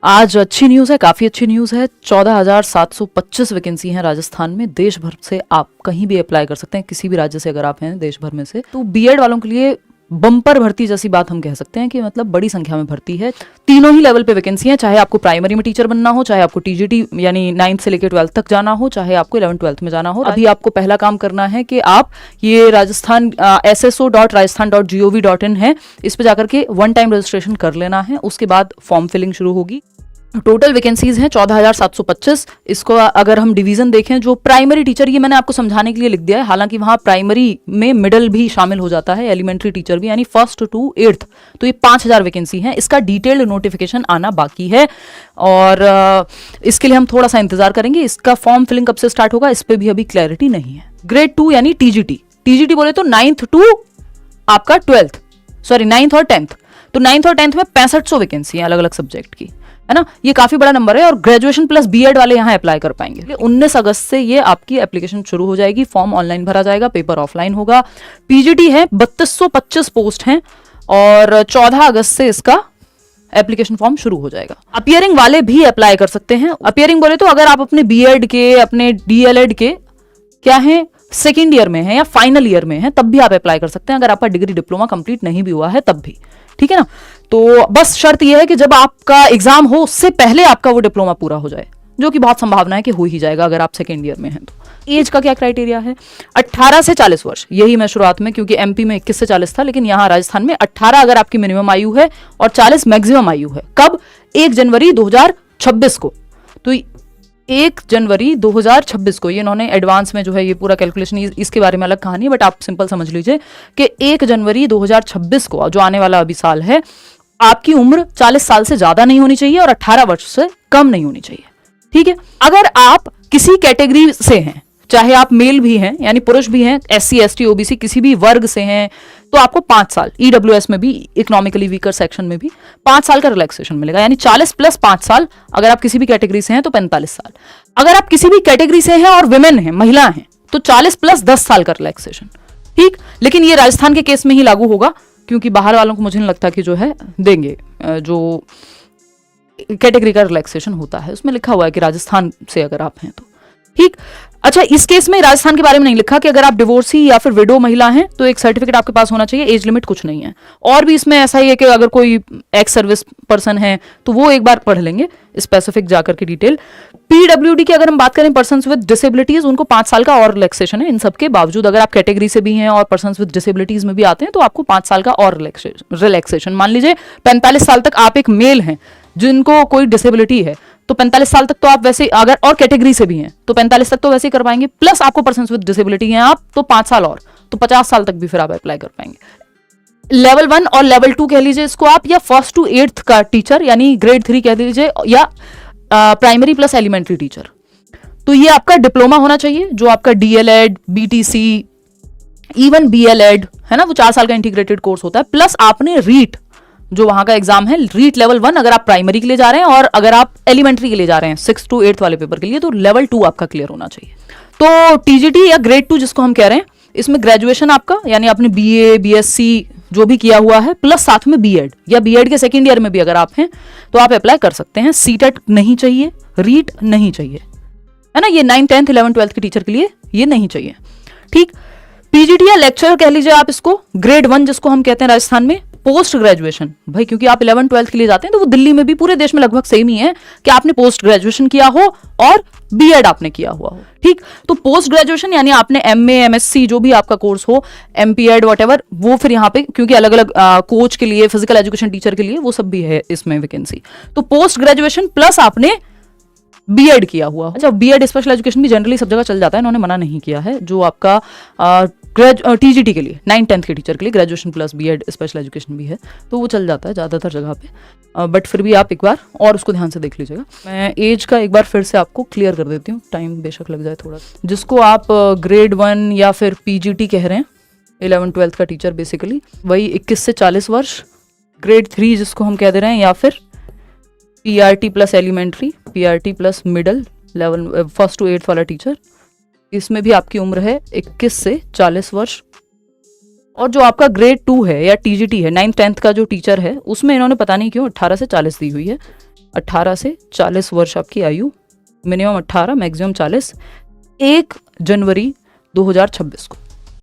आज अच्छी न्यूज़ है, काफ़ी अच्छी न्यूज़ है। 14,725 वैकेंसी हैं राजस्थान में। देश भर से आप कहीं भी अप्लाई कर सकते हैं, किसी भी राज्य से अगर आप हैं देश भर में से। तो बीएड वालों के लिए बम्पर भर्ती जैसी बात हम कह सकते हैं कि मतलब बड़ी संख्या में भर्ती है। तीनों ही लेवल पे वैकेंसी है, चाहे आपको प्राइमरी में टीचर बनना हो, चाहे आपको टीजीटी यानी 9th से लेकर 12th तक जाना हो, चाहे आपको 11th-12th में जाना हो। अभी आपको पहला काम करना है कि आप ये राजस्थान sso.rajasthan.gov.in है, इस पे जाकर के वन टाइम रजिस्ट्रेशन कर लेना है। उसके बाद फॉर्म फिलिंग शुरू होगी। टोटल वैकेंसीज हैं 14,725। इसको अगर हम डिवीजन देखें, जो प्राइमरी टीचर, ये मैंने आपको समझाने के लिए लिख दिया है, हालांकि वहां प्राइमरी में मिडिल भी शामिल हो जाता है, एलिमेंट्री टीचर भी, यानी 1st to 8th। तो ये 5,000 वैकेंसी है। इसका डिटेल्ड नोटिफिकेशन आना बाकी है और इसके लिए हम थोड़ा सा इंतजार करेंगे। इसका फॉर्म फिलिंग कब से स्टार्ट होगा इस पर भी अभी क्लैरिटी नहीं है। ग्रेड 2 यानी टीजीटी बोले तो 9th to आपका 12th, सॉरी 9th और 10th। तो 9th और 10th में 6500 वैकेंसी है अलग अलग सब्जेक्ट की, है ना। ये काफी बड़ा नंबर है और ग्रेजुएशन प्लस बीएड वाले यहाँ अप्लाई कर पाएंगे। 19 अगस्त से ये आपकी एप्लीकेशन शुरू हो जाएगी। फॉर्म ऑनलाइन भरा जाएगा, पेपर ऑफलाइन होगा। पीजीटी है 3225 पोस्ट हैं और 14 अगस्त से इसका एप्लीकेशन फॉर्म शुरू हो जाएगा। अपियरिंग वाले भी अप्लाई कर सकते हैं। अपियरिंग बोले तो अगर आप अपने बीएड के, अपने डीएलएड के क्या है, सेकेंड ईयर में है या फाइनल ईयर में है, तब भी आप अप्लाई कर सकते हैं। अगर आपका डिग्री डिप्लोमा कंप्लीट नहीं भी हुआ है तब भी, ठीक है ना। तो बस शर्त यह है कि जब आपका एग्जाम हो उससे पहले आपका वो डिप्लोमा पूरा हो जाए, जो कि बहुत संभावना है कि हो ही जाएगा अगर आप सेकेंड ईयर में हैं तो। एज का क्या क्राइटेरिया है? 18 से 40 वर्ष। यही मैं शुरुआत में, क्योंकि एमपी में 21 से 40 था, लेकिन यहाँ राजस्थान में 18 अगर आपकी मिनिमम आयु है और 40 मैक्सिमम आयु है। कब? 1 जनवरी 2026 को। तो 1 जनवरी 2026 को ये इन्होंने एडवांस में जो है ये पूरा कैलकुलेशन, इसके बारे में अलग कहानी है, बट आप सिंपल समझ लीजिए कि 1 जनवरी 2026 को, जो आने वाला अभी साल है, आपकी उम्र 40 साल से ज्यादा नहीं होनी चाहिए और 18 वर्ष से कम नहीं होनी चाहिए, ठीक है। अगर आप किसी कैटेगरी से हैं, चाहे आप मेल भी हैं यानी पुरुष भी हैं, SC ST OBC किसी भी वर्ग से हैं, तो आपको 5 साल, EWS में भी, इकोनॉमिकली वीकर सेक्शन में भी 5 साल का रिलैक्सेशन मिलेगा, यानी 40 + 5 साल। अगर आप किसी भी कैटेगरी से हैं तो 45 साल। अगर आप किसी भी कैटेगरी से हैं और विमेन हैं, महिला हैं, तो 40 + 10 साल का रिलैक्सेशन, ठीक। लेकिन ये राजस्थान के केस में ही लागू होगा, क्योंकि बाहर वालों को मुझे नहीं लगता कि जो है देंगे। जो कैटेगरी का रिलैक्सेशन होता है उसमें लिखा हुआ है कि राजस्थान से अगर आप हैं तो, ठीक। अच्छा, इस केस में राजस्थान के बारे में नहीं लिखा कि अगर आप डिवोर्सी या फिर विडो महिला हैं तो एक सर्टिफिकेट आपके पास होना चाहिए। एज लिमिट कुछ नहीं है। और भी इसमें ऐसा ही है कि अगर कोई एक्स सर्विस पर्सन है तो वो एक बार पढ़ लेंगे स्पेसिफिक जाकर के डिटेल। पीडब्ल्यूडी की अगर हम बात करें, पर्सन विद डिसेबिलिटीज, उनको 5 साल का और रिलैक्सेशन है। इन सबके बावजूद अगर आप कैटेगरी से भी हैं और पर्सन विद डिसेबिलिटीज में भी आते हैं तो आपको 5 साल का और रिलैक्सेशन। मान लीजिए 45 साल तक आप एक मेल हैं जिनको कोई डिसेबिलिटी है, तो 45 साल तक तो आप वैसे, अगर और कैटेगरी से भी हैं तो 45 तक तो वैसे ही कर पाएंगे, प्लस आपको पर्सन विद डिसेबिलिटी हैं आप, तो 5 साल और, तो 50 साल तक भी फिर आप अप्लाई कर पाएंगे। लेवल 1 और लेवल 2 कह लीजिए इसको आप, या 1st to 8th का टीचर यानी ग्रेड 3 कह लीजिए, या प्राइमरी प्लस एलिमेंट्री टीचर। तो ये आपका डिप्लोमा होना चाहिए, जो आपका डीएलएड, बीटीसी, इवन बीएलएड है ना, वो 4 साल का इंटीग्रेटेड कोर्स होता है, प्लस आपने रीट, जो वहां का एग्जाम है, रीट लेवल 1 अगर आप प्राइमरी के लिए जा रहे हैं, और अगर आप एलिमेंट्री के लिए जा रहे हैं 6th to 8th वाले पेपर के लिए, तो लेवल 2 आपका क्लियर होना चाहिए। तो टीजीटी या ग्रेड 2 जिसको हम कह रहे हैं, इसमें ग्रेजुएशन आपका, यानी आपने बीए, बीएससी जो भी किया हुआ है, प्लस साथ में बीएड, या बीएड के सेकेंड ईयर में भी अगर आप हैं तो आप अप्लाई कर सकते हैं। सीटेट नहीं चाहिए, रीट नहीं चाहिए, है ना। ये 9th 10th 11th 12th के टीचर के लिए ये नहीं चाहिए, ठीक। पीजीटी या लेक्चर कह लीजिए आप इसको, ग्रेड 1 जिसको हम कहते हैं राजस्थान में। पोस्ट ग्रेजुएशन, भाई क्योंकि आप 11th 12th के लिए जाते हैं तो वो दिल्ली में भी, पूरे देश में लगभग सेम ही है कि आपने पोस्ट ग्रेजुएशन किया हो और बीएड आपने किया हुआ हो, ठीक। तो पोस्ट ग्रेजुएशन यानी आपने एमए, एमएससी जो भी आपका कोर्स हो, एमपीएड वॉटेवर, वो फिर यहाँ पे, क्योंकि अलग अलग कोच के लिए, फिजिकल एजुकेशन टीचर के लिए, वो सब भी है इसमें वैकेंसी। तो पोस्ट ग्रेजुएशन प्लस आपने बीएड किया हुआ। अच्छा, बीएड स्पेशल एजुकेशन भी जनरली सब जगह चल जाता है, इन्होंने मना नहीं किया है। जो आपका टीजीटी के लिए 9th 10th के टीचर के लिए graduation plus BEd special education भी है, तो वो चल जाता है ज़्यादातर जगह पे। बट फिर भी आप एक बार और उसको ध्यान से देख लीजिएगा। मैं एज का एक बार फिर से आपको क्लियर कर देती हूँ, टाइम बेशक लग जाए थोड़ा। जिसको आप ग्रेड 1 या फिर पीजीटी कह रहे हैं, 11th 12th का टीचर, बेसिकली वही 21 से 40 वर्ष। ग्रेड 3 जिसको हम कह दे रहे हैं, या फिर PRT plus elementary, PRT plus middle level 1st to 8th वाला टीचर, इसमें भी आपकी उम्र है 21 से 40 वर्ष। और जो आपका ग्रेड 2 है या टीजीटी है, 9th 10th का जो टीचर है, उसमें इन्होंने पता नहीं क्यों 18 से 40 दी हुई है। 18 से 40 वर्ष आपकी आयु, मिनिमम 18 मैक्सिमम 40, 1 जनवरी 2026 को।